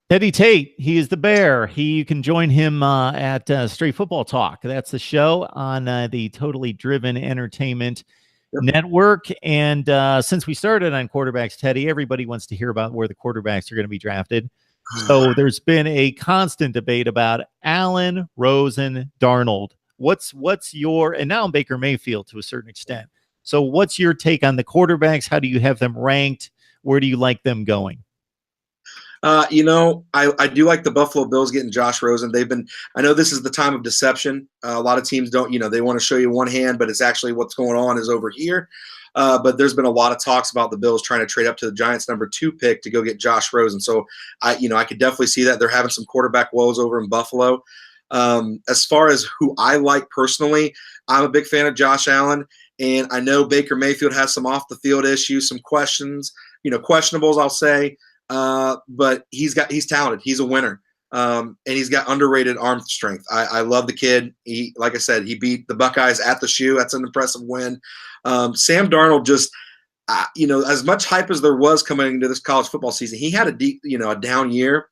Teddy Tate, he is the Bear. You can join him at Straight Football Talk. That's the show on the Totally Driven Entertainment Yep. Network. And since we started on quarterbacks, Teddy, everybody wants to hear about where the quarterbacks are going to be drafted. So there's been a constant debate about Allen, Rosen, Darnold. What's your, and now Baker Mayfield to a certain extent. So what's your take on the quarterbacks? How do you have them ranked? Where do you like them going? I do like the Buffalo Bills getting Josh Rosen. I know this is the time of deception. A lot of teams don't, they want to show you one hand, but it's actually what's going on is over here. But there's been a lot of talks about the Bills trying to trade up to the Giants' #2 pick to go get Josh Rosen. So I could definitely see that. They're having some quarterback woes over in Buffalo. As far as who I like personally, I'm a big fan of Josh Allen. And I know Baker Mayfield has some off the field issues, some questions, questionables, I'll say. But he's talented. He's a winner. And he's got underrated arm strength. I love the kid. Like I said, he beat the Buckeyes at the shoe. That's an impressive win. Sam Darnold just, as much hype as there was coming into this college football season, he had a down year.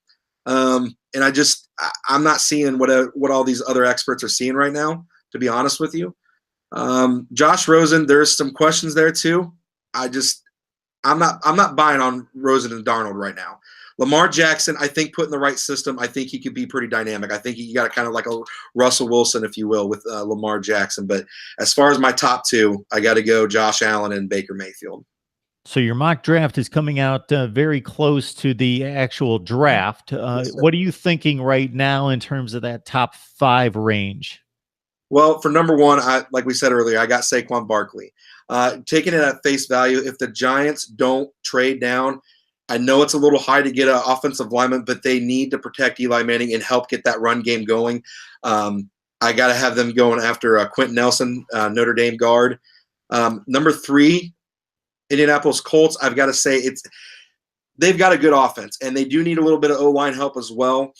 And I'm not seeing what all these other experts are seeing right now, to be honest with you. Josh Rosen, there's some questions there too. I'm not buying on Rosen and Darnold right now. Lamar Jackson, I think put in the right system, I think he could be pretty dynamic. I think you got kind of like a Russell Wilson, if you will, with Lamar Jackson. But as far as my top two, I got to go Josh Allen and Baker Mayfield. So your mock draft is coming out very close to the actual draft. Yes, what are you thinking right now in terms of that top 5 range? Well, for number 1, like we said earlier, I got Saquon Barkley. Taking it at face value, if the Giants don't trade down, I know it's a little high to get an offensive lineman, but they need to protect Eli Manning and help get that run game going. I got to have them going after Quentin Nelson, Notre Dame guard. Number 3, Indianapolis Colts. I've got to say they've got a good offense, and they do need a little bit of O-line help as well.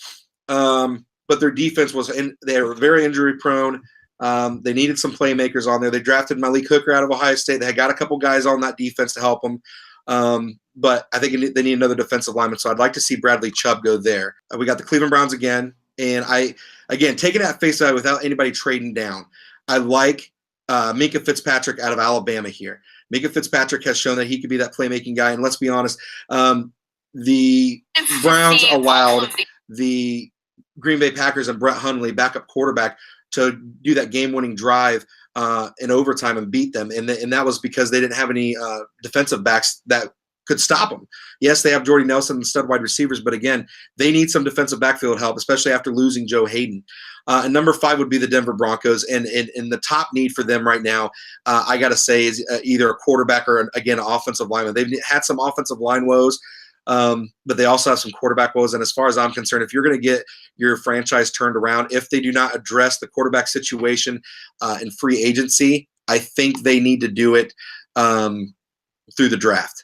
But their defense they were very injury prone. They needed some playmakers on there. They drafted Malik Hooker out of Ohio State. They had got a couple guys on that defense to help them. But I think they need another defensive lineman. So I'd like to see Bradley Chubb go there. We got the Cleveland Browns again. And taking it at face value without anybody trading down, I like Minkah Fitzpatrick out of Alabama here. Minkah Fitzpatrick has shown that he could be that playmaking guy. And let's be honest, the Browns allowed the Green Bay Packers and Brett Hundley, backup quarterback, to do that game-winning drive in overtime and beat them. And that was because they didn't have any defensive backs that could stop them. Yes, they have Jordy Nelson and stud wide receivers, but again, they need some defensive backfield help, especially after losing Joe Hayden. And number 5 would be the Denver Broncos. And the top need for them right now, I got to say, is either a quarterback or, again, an offensive lineman. They've had some offensive line woes. But they also have some quarterback woes. And as far as I'm concerned, if you're going to get your franchise turned around, if they do not address the quarterback situation in free agency, I think they need to do it through the draft.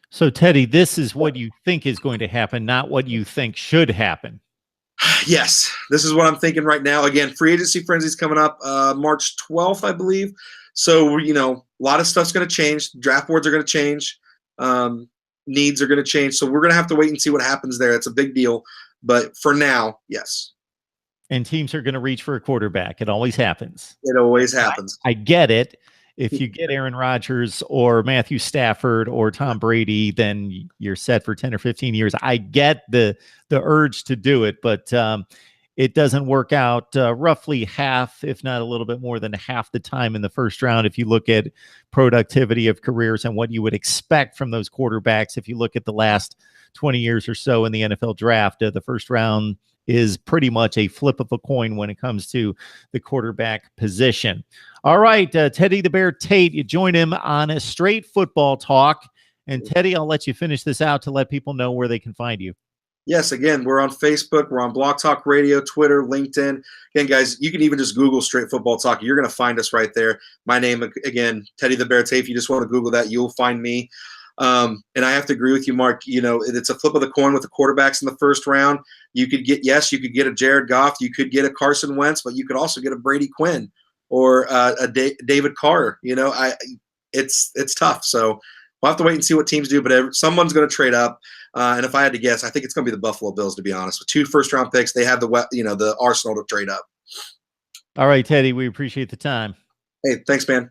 So, Teddy, this is what you think is going to happen, not what you think should happen. Yes, this is what I'm thinking right now. Again, free agency frenzy is coming up March 12th, I believe. So, a lot of stuff's going to change. Draft boards are going to change. Needs are going to change. So we're going to have to wait and see what happens there. It's a big deal. But for now, yes. And teams are going to reach for a quarterback. It always happens. It always happens. I get it. If you get Aaron Rodgers or Matthew Stafford or Tom Brady, then you're set for 10 or 15 years. I get the urge to do it, but it doesn't work out roughly half, if not a little bit more than half the time in the first round. If you look at productivity of careers and what you would expect from those quarterbacks, if you look at the last 20 years or so in the NFL draft, the first round is pretty much a flip of a coin when it comes to the quarterback position. All right, Teddy the Bear Tate, you join him on a Straight Football Talk. And Teddy, I'll let you finish this out to let people know where they can find you. Yes, again, we're on Facebook, we're on Blog Talk Radio, Twitter, LinkedIn. Again, guys, you can even just Google Straight Football Talk. You're going to find us right there. My name, again, Teddy the Bear Tate. If you just want to Google that, you'll find me. And I have to agree with you, Mark. It's a flip of the coin with the quarterbacks in the first round. You could get a Jared Goff, you could get a Carson Wentz, but you could also get a Brady Quinn or a David Carr. It's tough. So we'll have to wait and see what teams do. But someone's going to trade up. And if I had to guess, I think it's going to be the Buffalo Bills. To be honest, with 2 first-round picks, they have the arsenal to trade up. All right, Teddy, we appreciate the time. Hey, thanks, man.